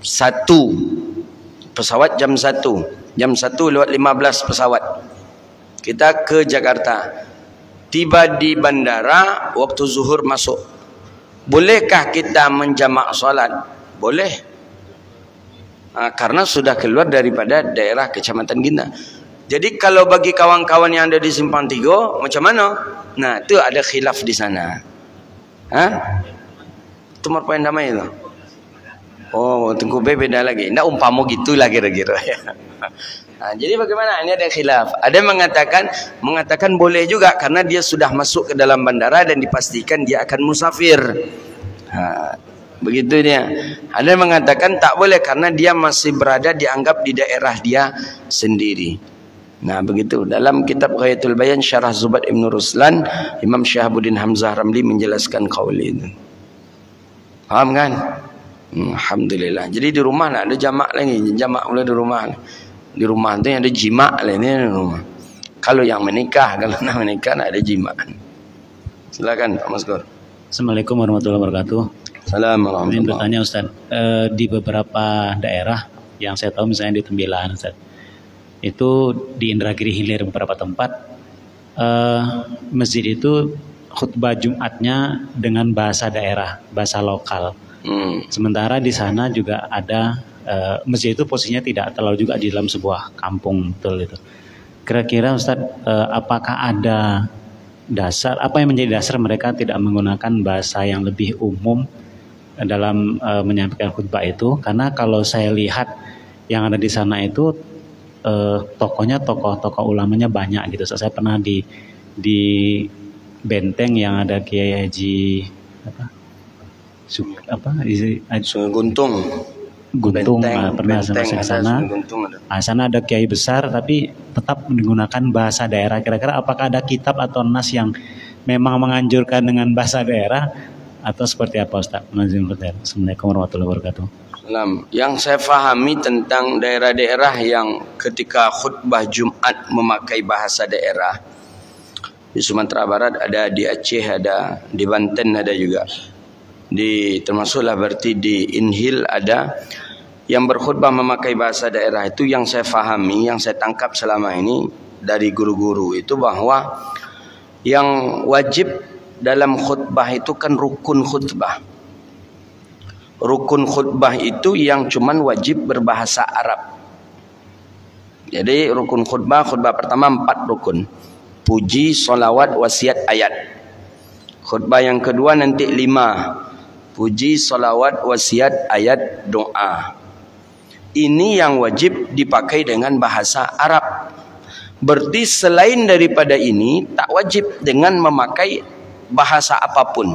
1. Pesawat jam 1. Jam 1:15 pesawat. Kita ke Jakarta. Tiba di bandara waktu zuhur masuk. Bolehkah kita menjamak salat? Boleh. Karena sudah keluar daripada daerah kecamatan kita. Jadi kalau bagi kawan-kawan yang ada di Simpang 3, macam mana? Nah, itu ada khilaf di sana. Itu Marpoin Damai itu. Oh, Tengku B beda lagi. Nggak umpama gitulah kira-kira. Jadi bagaimana? Ini ada khilaf. Ada yang mengatakan boleh juga karena dia sudah masuk ke dalam bandara dan dipastikan dia akan musafir. Begitu dia. Ada yang mengatakan tak boleh karena dia masih berada dianggap di daerah dia sendiri. Nah, begitu. Dalam kitab Ghayatul Bayan Syarah Zubat Ibn Ruslan, Imam Syahabuddin Hamzah Ramli menjelaskan qaul itu. Paham kan? Alhamdulillah. Jadi di rumah nak ada jamak lagi. Jamak pula di rumah. Di rumah tu yang ada jimak lah ni rumah. Kalau yang menikah, kalau nak menikah nak ada jimak. Silakan Pak Maskur. Assalamualaikum warahmatullahi wabarakatuh. Assalamualaikum. Ingin bertanya Ustaz, di beberapa daerah yang saya tahu misalnya di Tembilan Ustaz, itu di Indragiri Hilir beberapa tempat masjid itu khutbah Jumatnya dengan bahasa daerah, bahasa lokal. Sementara di sana juga ada masjid itu posisinya tidak terlalu juga di dalam sebuah kampung, betul itu. Kira-kira Ustaz, apakah ada dasar, apa yang menjadi dasar mereka tidak menggunakan bahasa yang lebih umum dalam menyampaikan khutbah itu? Karena kalau saya lihat yang ada di sana itu tokohnya tokoh ulamanya banyak gitu. Saya pernah di Benteng yang ada Kiai Haji Guntung, pernah saya ke sana. Sana ada kiai besar tapi tetap menggunakan bahasa daerah. Kira-kira apakah ada kitab atau nas yang memang menganjurkan dengan bahasa daerah atau seperti apa Ustaz? Assalamualaikum warahmatullahi wabarakatuh. Yang saya fahami tentang daerah-daerah yang ketika khutbah Jumat memakai bahasa daerah, di Sumatera Barat ada, di Aceh ada, di Banten ada juga. Termasuklah berarti di Inhil ada yang berkhutbah memakai bahasa daerah. Itu yang saya fahami, yang saya tangkap selama ini dari guru-guru itu, bahwa yang wajib dalam khutbah itu kan rukun khutbah. Rukun khutbah itu yang cuman wajib berbahasa Arab. Jadi rukun khutbah pertama 4 rukun. Puji, solawat, wasiat, ayat. Khutbah yang kedua nanti 5. Puji, salawat, wasiat, ayat, doa. Ini yang wajib dipakai dengan bahasa Arab. Berarti selain daripada ini tak wajib dengan memakai bahasa apapun.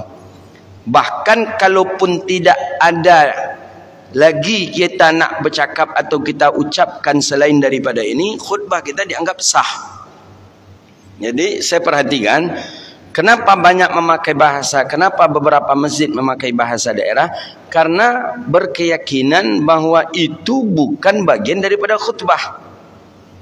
Bahkan kalaupun tidak ada lagi kita nak bercakap atau kita ucapkan selain daripada ini, khutbah kita dianggap sah. Jadi saya perhatikan, kenapa banyak memakai bahasa, kenapa beberapa masjid memakai bahasa daerah? Karena berkeyakinan bahwa itu bukan bagian daripada khutbah.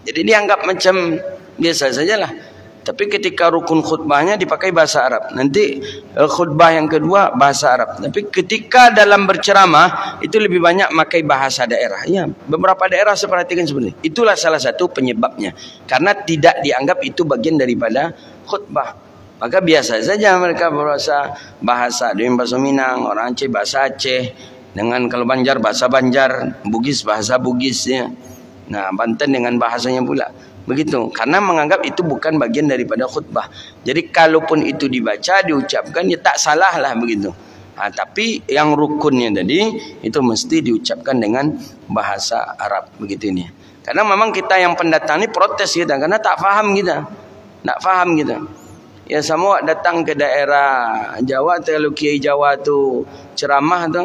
Jadi dianggap macam biasa sajalah. Tapi ketika rukun khutbahnya dipakai bahasa Arab. Nanti khutbah yang kedua bahasa Arab. Tapi ketika dalam berceramah itu lebih banyak memakai bahasa daerah. Ya, beberapa daerah saya perhatikan seperti itu. Itulah salah satu penyebabnya. Karena tidak dianggap itu bagian daripada khutbah. Maka biasa saja mereka bahasa dengan bahasa Minang, orang Aceh bahasa Aceh, dengan kalau Banjar bahasa Banjar, Bugis bahasa Bugisnya. Nah, Banten dengan bahasanya pula. Begitu, karena menganggap itu bukan bagian daripada khutbah. Jadi kalaupun itu dibaca, diucapkan, ya tak salah lah begitu. Tapi yang rukunnya tadi itu mesti diucapkan dengan bahasa Arab begitu ini. Karena memang kita yang pendatang ini protes kita, karena tak faham kita, tak faham kita. Ya sama datang ke daerah Jawa, kalau kiai Jawa tu ceramah tu,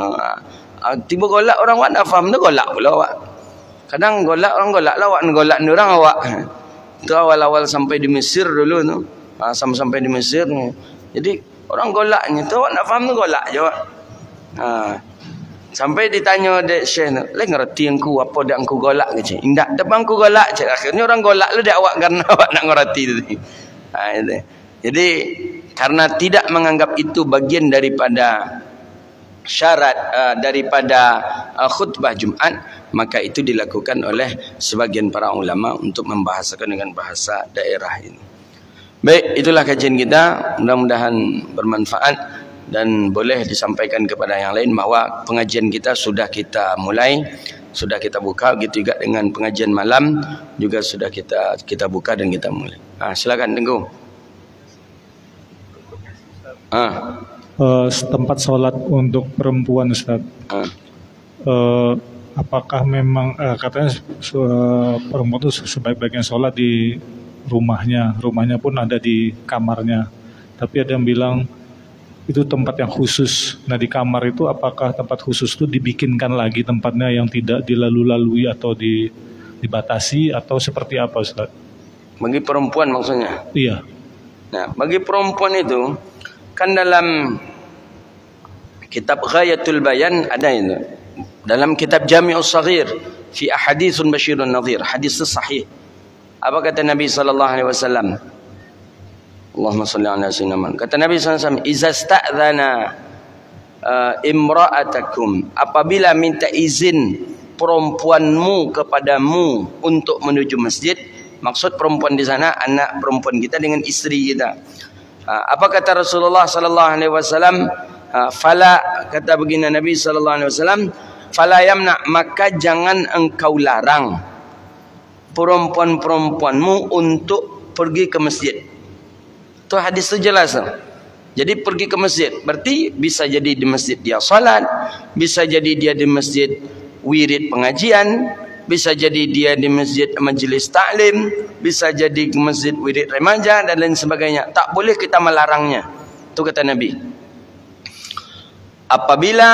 tiba golak orang awak tak faham tu golak pula awak. Kadang golak orang golak lah awak, golak ni orang awak. Tu awal-awal sampai di Mesir dulu tu, sampai di Mesir. Jadi orang golaknya tu awak nak faham tu golak je awak. Sampai ditanya dek Syekh tu, "Leh ngerti engku apa dak engku golak ke cik?" "Indak, depan engku golak cik." Akhirnya orang golak lu dak awak karena awak nak ngerti tu. Itu. Jadi karena tidak menganggap itu bagian daripada syarat daripada khutbah Jumat, maka itu dilakukan oleh sebagian para ulama untuk membahasakan dengan bahasa daerah ini. Baik, itulah kajian kita, mudah-mudahan bermanfaat dan boleh disampaikan kepada yang lain bahwa pengajian kita sudah kita mulai, sudah kita buka, begitu juga dengan pengajian malam juga sudah kita buka dan kita mulai. Silakan Tengku. Tempat sholat untuk perempuan, Ustaz. Apakah memang katanya perempuan itu sebaik-baiknya sholat di rumahnya pun ada di kamarnya. Tapi ada yang bilang itu tempat yang khusus. Nah, di kamar itu apakah tempat khusus itu dibikinkan lagi tempatnya yang tidak dilalu-lalui atau dibatasi atau seperti apa, Ustaz? Bagi perempuan maksudnya? Iya. Nah, bagi perempuan itu kan dalam kitab Ghayatul Bayan ada itu. Dalam kitab Jami'us Saghir fi ahaditsun basyirun nadhir, hadis sahih. Apa kata Nabi sallallahu alaihi wasallam? Allahumma shalli ala sayyidina Muhammad. Kata Nabi sallallahu alaihi wasallam, "Iza sta'dzana imra'atakum," apabila minta izin perempuanmu kepadamu untuk menuju masjid. Maksud perempuan di sana anak perempuan kita dengan istri kita. Apa kata Rasulullah sallallahu alaihi wasallam? Fala, kata begini Nabi sallallahu alaihi wasallam, fala yamna, maka jangan engkau larang perempuan-perempuanmu untuk pergi ke masjid. Itu hadis itu jelas. Jadi pergi ke masjid berarti bisa jadi di masjid dia salat, bisa jadi dia di masjid wirid pengajian, bisa jadi dia di masjid majelis taklim, bisa jadi di masjid wirid remaja dan lain sebagainya. Tak boleh kita melarangnya. Itu kata Nabi. Apabila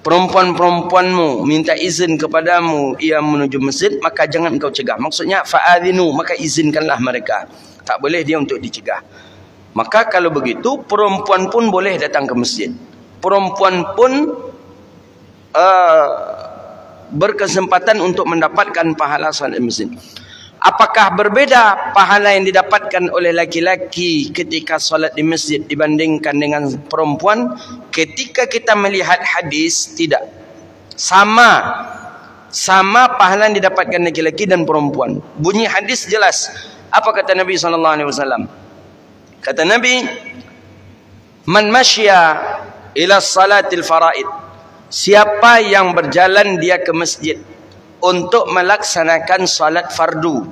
perempuan-perempuanmu minta izin kepadamu ia menuju masjid, maka jangan engkau cegah. Maksudnya fa'adhinu, maka izinkanlah mereka. Tak boleh dia untuk dicegah. Maka kalau begitu perempuan pun boleh datang ke masjid. Perempuan pun berkesempatan untuk mendapatkan pahala salat masjid. Apakah berbeda pahala yang didapatkan oleh laki-laki ketika salat di masjid dibandingkan dengan perempuan? Ketika kita melihat hadis, tidak. Sama pahala yang didapatkan laki-laki dan perempuan. Bunyi hadis jelas. Apa kata Nabi SAW? Kata Nabi, "Man masya ila salatil faraid." Siapa yang berjalan dia ke masjid untuk melaksanakan salat fardu,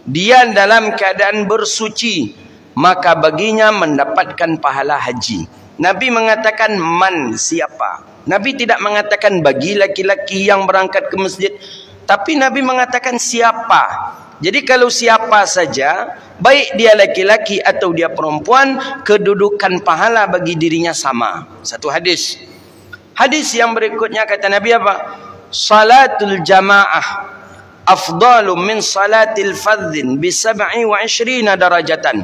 dia dalam keadaan bersuci, maka baginya mendapatkan pahala haji. Nabi mengatakan man, siapa. Nabi tidak mengatakan bagi laki-laki yang berangkat ke masjid, tapi Nabi mengatakan siapa. Jadi kalau siapa saja, baik dia laki-laki atau dia perempuan, kedudukan pahala bagi dirinya sama. Satu hadis. Hadis yang berikutnya kata Nabi apa? Salatul jamaah afdalu min salatil fadhin bi 27 darajatan.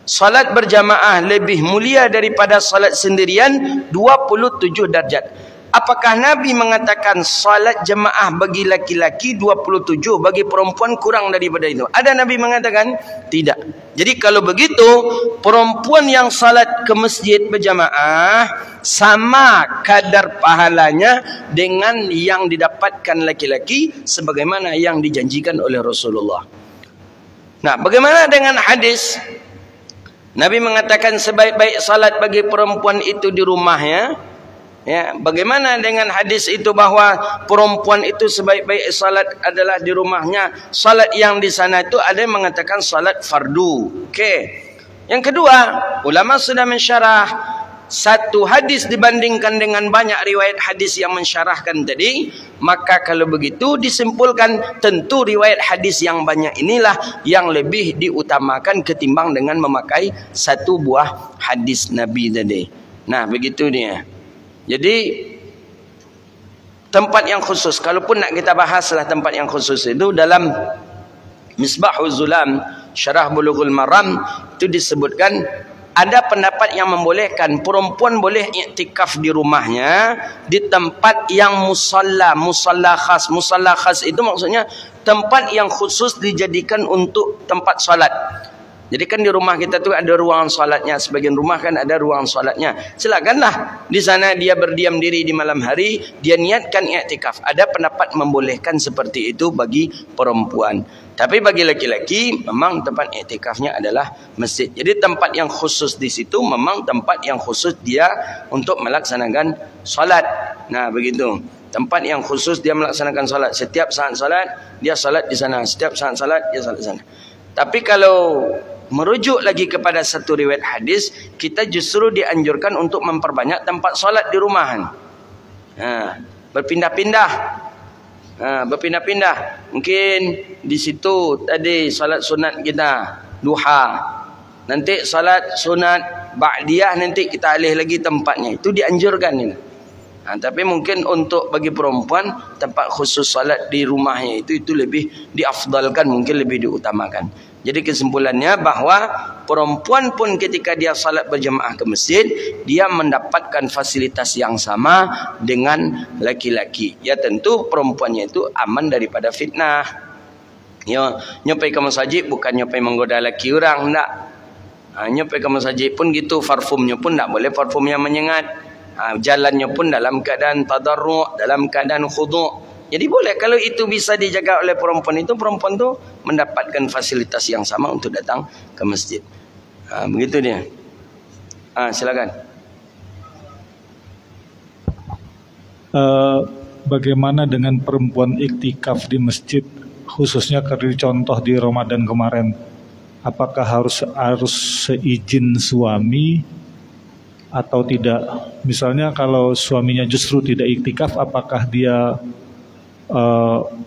Salat berjamaah lebih mulia daripada salat sendirian 27 darjat. Apakah Nabi mengatakan salat jamaah bagi laki-laki 27, bagi perempuan kurang daripada itu? Ada Nabi mengatakan? Tidak. Jadi kalau begitu, perempuan yang salat ke masjid berjamaah sama kadar pahalanya dengan yang didapatkan laki-laki sebagaimana yang dijanjikan oleh Rasulullah. Nah, bagaimana dengan hadis Nabi mengatakan sebaik-baik salat bagi perempuan itu di rumahnya. Ya, bagaimana dengan hadis itu bahwa perempuan itu sebaik-baik salat adalah di rumahnya? Salat yang di sana itu ada yang mengatakan salat fardu. Okey. Yang kedua, ulama sudah mensyarah satu hadis dibandingkan dengan banyak riwayat hadis yang mensyarahkan tadi, maka kalau begitu disimpulkan tentu riwayat hadis yang banyak inilah yang lebih diutamakan ketimbang dengan memakai satu buah hadis Nabi tadi. Nah, begitu dia. Jadi tempat yang khusus, kalaupun nak kita bahaslah tempat yang khusus itu dalam Misbahul Zulam Syarah Bulughul Maram itu disebutkan ada pendapat yang membolehkan perempuan boleh iktikaf di rumahnya di tempat yang musalla khas. Musalla khas itu maksudnya tempat yang khusus dijadikan untuk tempat salat. Jadi kan di rumah kita tu ada ruangan salatnya, sebagian rumah kan ada ruangan salatnya. Silakanlah di sana dia berdiam diri di malam hari, dia niatkan iktikaf. Ada pendapat membolehkan seperti itu bagi perempuan. Tapi bagi laki-laki memang tempat iktikafnya adalah masjid. Jadi tempat yang khusus di situ memang tempat yang khusus dia untuk melaksanakan salat. Nah, begitu. Tempat yang khusus dia melaksanakan salat. Setiap saat salat dia salat di sana. Setiap saat salat dia salat di sana. Tapi kalau merujuk lagi kepada satu riwayat hadis, kita justru dianjurkan untuk memperbanyak tempat salat di rumah. Berpindah-pindah. Berpindah-pindah. Mungkin di situ tadi salat sunat kita duha. Nanti salat sunat ba'diyah nanti kita alih lagi tempatnya. Itu dianjurkan ini. Tapi mungkin untuk bagi perempuan tempat khusus salat di rumahnya itu lebih diafdalkan, mungkin lebih diutamakan. Jadi kesimpulannya bahwa perempuan pun ketika dia salat berjemaah ke masjid, dia mendapatkan fasilitas yang sama dengan laki-laki. Ya tentu perempuannya itu aman daripada fitnah. Ya, nyampai ke masjid bukan nyampai menggoda laki orang, enggak. Nyampai ke masjid pun gitu, parfumnya pun enggak boleh parfum yang menyengat. Jalannya pun dalam keadaan tadarru', dalam keadaan khudu'. Jadi boleh kalau itu bisa dijaga oleh perempuan itu, perempuan tu mendapatkan fasilitas yang sama untuk datang ke masjid. Begitu dia. Silakan. Bagaimana dengan perempuan iktikaf di masjid, khususnya kalau contoh di Ramadan kemarin? Apakah harus seizin suami atau tidak? Misalnya kalau suaminya justru tidak iktikaf, apakah dia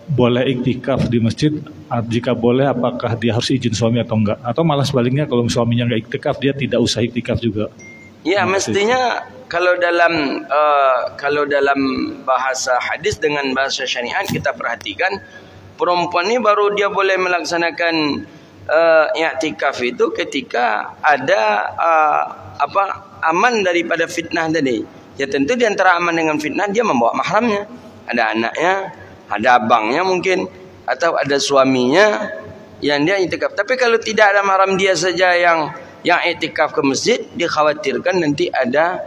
boleh iktikaf di masjid? Jika boleh, apakah dia harus izin suami atau enggak? Atau malah sebaliknya, kalau suaminya enggak iktikaf, dia tidak usah iktikaf juga? Ya, mestinya kalau dalam bahasa hadis dengan bahasa syariat kita perhatikan, perempuan ini baru dia boleh melaksanakan i'tikaf itu ketika ada aman daripada fitnah tadi. Ya tentu di antara aman dengan fitnah dia membawa mahramnya, ada anaknya, ada abangnya mungkin, atau ada suaminya yang dia i'tikaf. Tapi kalau tidak ada mahram dia saja yang i'tikaf ke masjid, dikhawatirkan nanti ada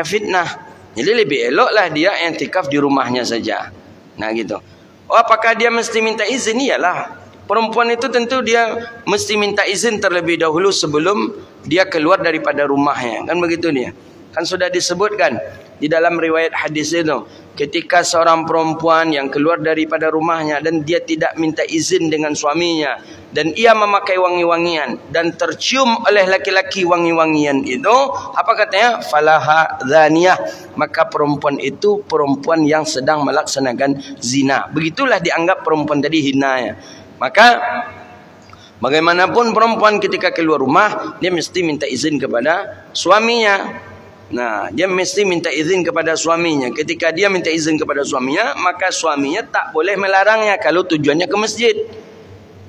fitnah. Jadi lebih eloklah dia i'tikaf di rumahnya saja. Nah gitu. Apakah dia mesti minta izin? Iyalah. Perempuan itu tentu dia mesti minta izin terlebih dahulu sebelum dia keluar daripada rumahnya. Kan begitu dia. Kan sudah disebutkan di dalam riwayat hadis itu, ketika seorang perempuan yang keluar daripada rumahnya dan dia tidak minta izin dengan suaminya, dan ia memakai wangi-wangian dan tercium oleh laki-laki wangi-wangian itu, apa katanya? Falaha dzaniyah, maka perempuan itu perempuan yang sedang melaksanakan zina. Begitulah dianggap perempuan tadi hinanya. Maka bagaimanapun perempuan ketika keluar rumah, dia mesti minta izin kepada suaminya. Nah, dia mesti minta izin kepada suaminya. Ketika dia minta izin kepada suaminya, maka suaminya tak boleh melarangnya kalau tujuannya ke masjid.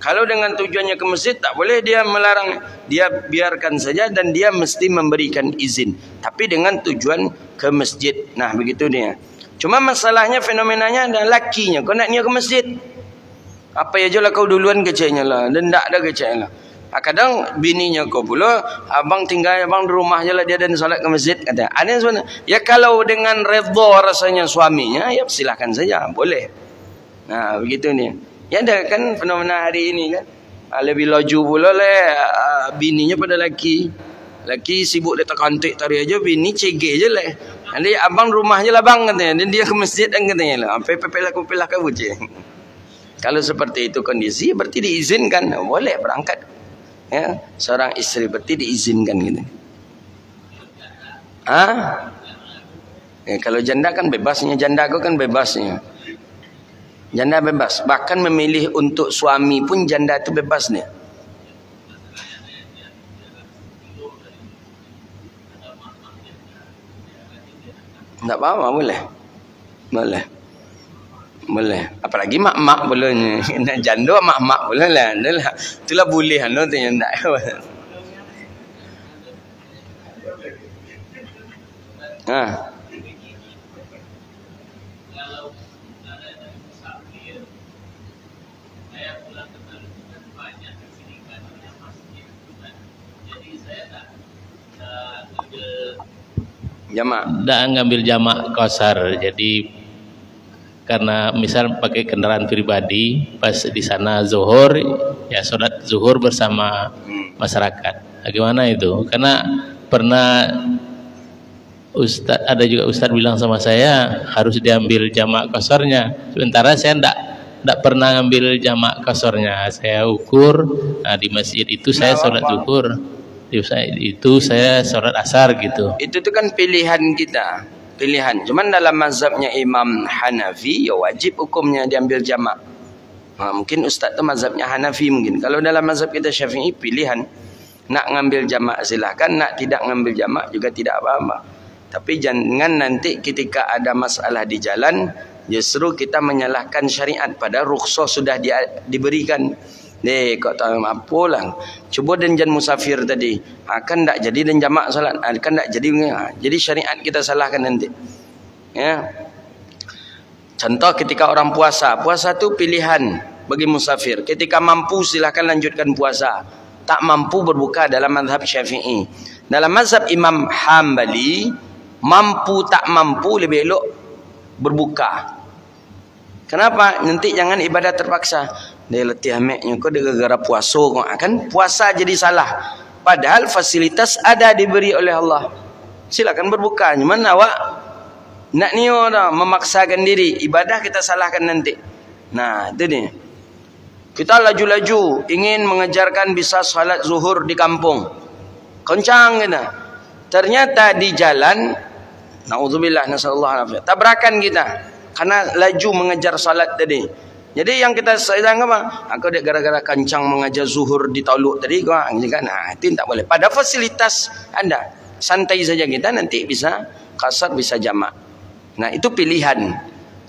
Kalau dengan tujuannya ke masjid, tak boleh dia melarang. Dia biarkan saja dan dia mesti memberikan izin. Tapi dengan tujuan ke masjid. Nah, begitu dia. Cuma masalahnya, fenomenanya ada lakinya. Kau nak niat ke masjid? Apa aja lah kau duluan keceknya lah. Dan tak ada keceknya lah. Kadang bininya kau pula, abang tinggal abang di rumah je lah, dia dan salat ke masjid, kata. Ada yang sebenarnya, ya kalau dengan redha rasanya suaminya, ya silakan saja, boleh. Nah, begitu ni. Ya ada kan fenomena hari ini kan. Lebih laju pula bininya pada laki. Laki sibuk dia terkantik tari aja, bini cege je lah. Nanti abang rumah je lah bang katanya. Dan dia ke masjid dan katanya lah. Sampai pepelah ke bucing. Kalau seperti itu kondisi, berarti diizinkan. Boleh berangkat. Ya, seorang istri berarti diizinkan gitu. Ya, kalau janda kan bebasnya, janda aku kan bebasnya. Janda bebas. Bahkan memilih untuk suami pun janda itu bebas nih. Tak apa-apa, boleh. Boleh. Boleh. Apalagi mak-mak boleh. Janda mak-mak boleh lah. Itulah boleh anu tu yang tak. Jamak. Tak ngambil jamak qasar. Jadi karena misal pakai kendaraan pribadi, pas di sana zuhur, ya sholat zuhur bersama masyarakat. Bagaimana itu? Karena pernah ada juga ustadz bilang sama saya harus diambil jamak qasarnya. Sementara saya tidak pernah ngambil jamak qasarnya. Saya ukur, nah di masjid itu saya sholat zuhur. Itu saya sholat asar gitu. Itu tuh kan pilihan kita, pilihan. Cuman dalam mazhabnya Imam Hanafi, ya wajib hukumnya diambil jamak. Mungkin ustaz tuh mazhabnya Hanafi mungkin. Kalau dalam mazhab kita Syafi'i pilihan, nak ngambil jamak silahkan, nak tidak ngambil jamak juga tidak apa-apa. Tapi jangan nanti ketika ada masalah di jalan, justru kita menyalahkan syariat. Padahal rukhsah sudah diberikan. Kau tahu apa lah. Cuba dan musafir tadi. Kan tak jadi dan jamak salat. Kan tak jadi. Jadi syariat kita salahkan nanti. Ya. Contoh ketika orang puasa. Puasa tu pilihan bagi musafir. Ketika mampu silahkan lanjutkan puasa. Tak mampu berbuka dalam mazhab Syafi'i. Dalam mazhab Imam Hambali, mampu tak mampu lebih elok berbuka. Kenapa? Nanti jangan ibadah terpaksa. Dia letih ameknya kau dia gara-gara puasa kau kan puasa jadi salah. Padahal fasilitas ada diberi oleh Allah. Silakan berbuka. Cuman awak nak niyo dah memaksakan diri, ibadah kita salahkan nanti. Nah, itu dia. Kita laju-laju ingin mengejarkan bisa salat zuhur di kampung. Kencang kita. Ternyata di jalan naudzubillah nasallallahu alaihi wasallam tabrakan kita karena laju mengejar salat tadi. Jadi yang kita sedang apa? Aku dia gara-gara kencang mengajar zuhur di tauluk tadi kau kan. Nah, itu tak boleh. Pada fasilitas Anda santai saja kita nanti bisa qasar bisa jamak. Nah, itu pilihan.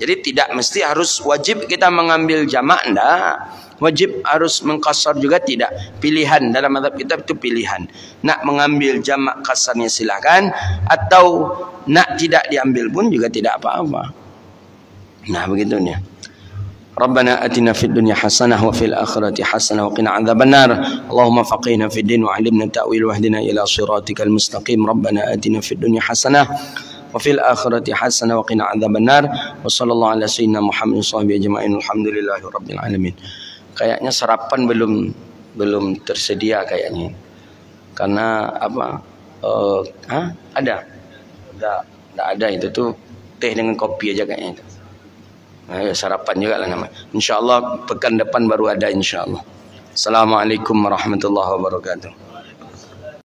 Jadi tidak mesti harus wajib kita mengambil jamak enggak. Wajib harus mengqasar juga tidak. Pilihan dalam mazhab kita itu pilihan. Nak mengambil jamak qasarnya silakan atau nak tidak diambil pun juga tidak apa-apa. Nah, begitunya. ربنا آتنا في الدنيا حسنة وفي الآخرة حسنة وقنا عذاب النار اللهم فقهنا في الدين وعلمنا التأويل واهدنا إلى صراطك المستقيم ربنا آتنا في الدنيا حسنة وفي الآخرة حسنة وقنا عذاب النار وصلى الله على سيدنا محمد وصحبه أجمعين الحمد لله رب العالمين. Kayaknya sarapan belum tersedia kayaknya karena apa ada enggak ada itu tuh teh dengan kopi aja kayaknya itu. Sarapan juga lah nama. InsyaAllah pekan depan baru ada insyaAllah. Assalamualaikum warahmatullahi wabarakatuh.